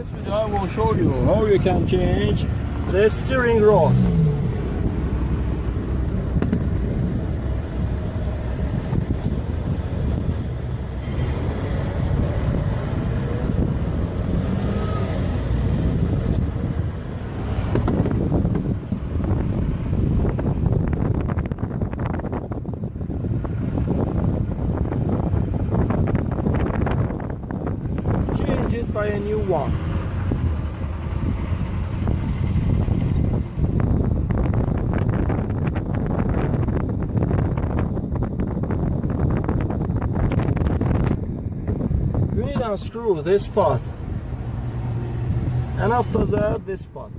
this video I will show you how you can change the steering rod. Change it by a new one. You need to unscrew this part, and after that this part.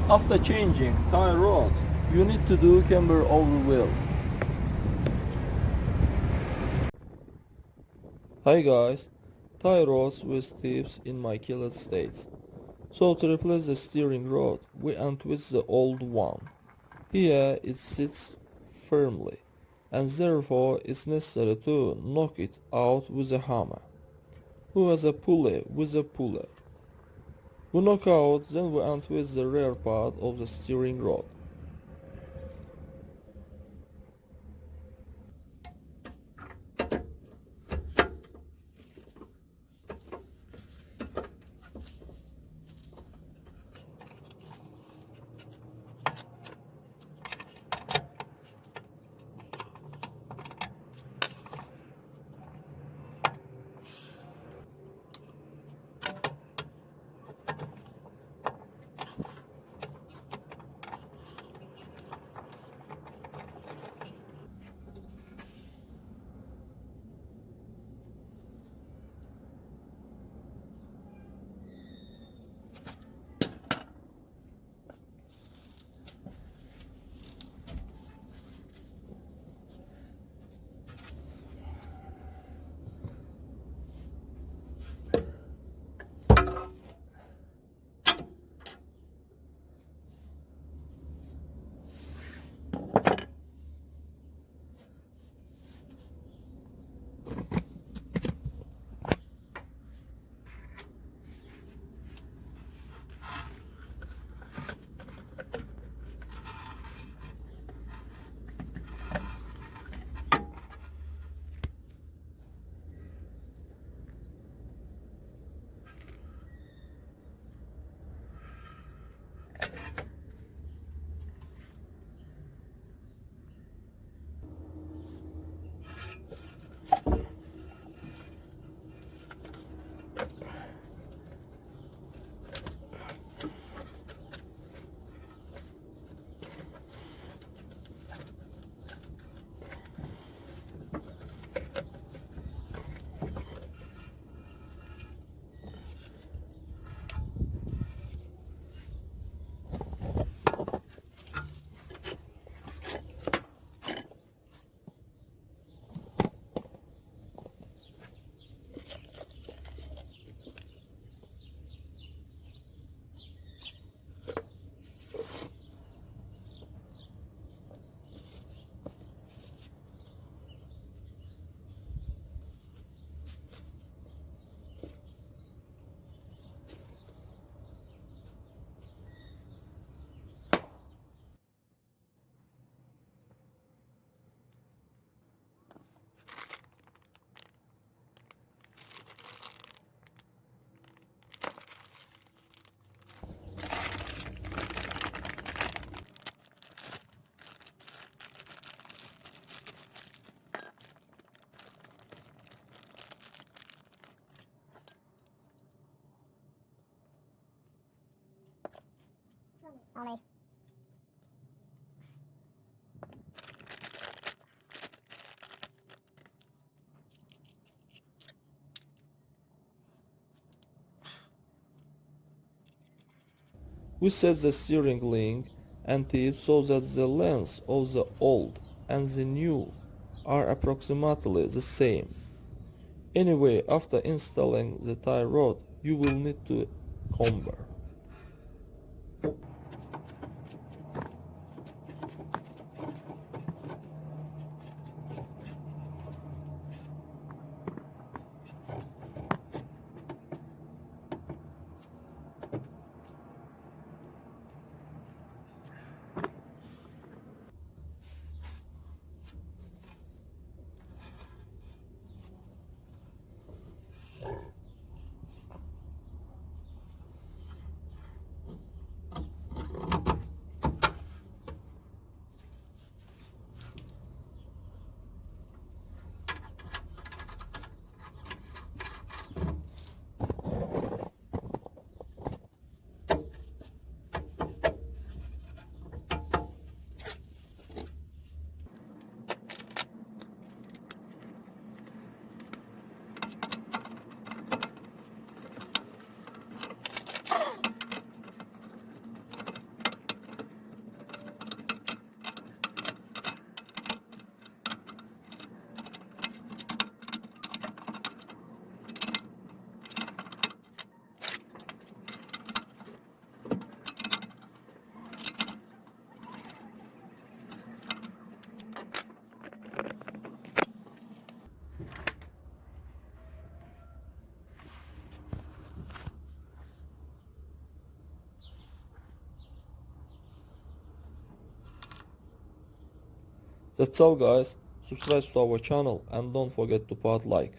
After changing tire rod, you need to do camber over wheel. Hi guys, tire rods with tips in my killed states. So to replace the steering rod, we untwist the old one. Here it sits firmly, and therefore it's necessary to knock it out with a hammer. We has a pulley with a puller. We knock out, then we untwist the rear part of the steering rod. All made. We set the steering link and tip so that the lengths of the old and the new are approximately the same. Anyway, after installing the tie rod, you will need to camber. That's all guys, subscribe to our channel and don't forget to put like.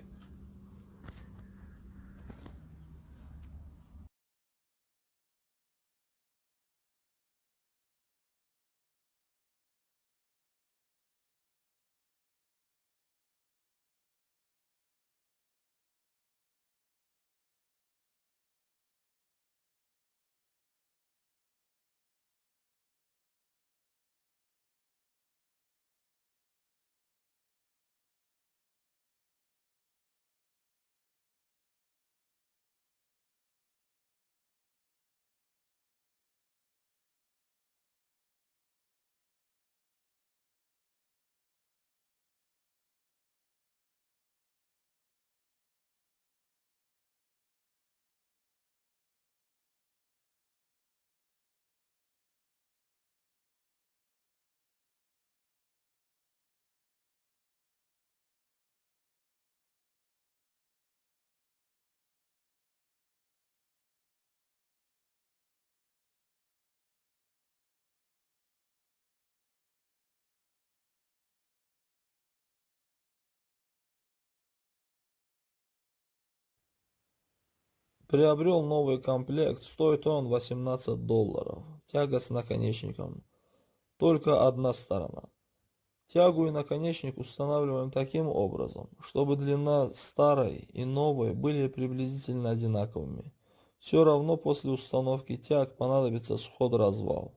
Приобрел новый комплект, стоит он $18. тяга с наконечником только одна сторона. Тягу и наконечник устанавливаем таким образом, чтобы длина старой и новой были приблизительно одинаковыми. Все равно после установки тяг понадобится сход-развал.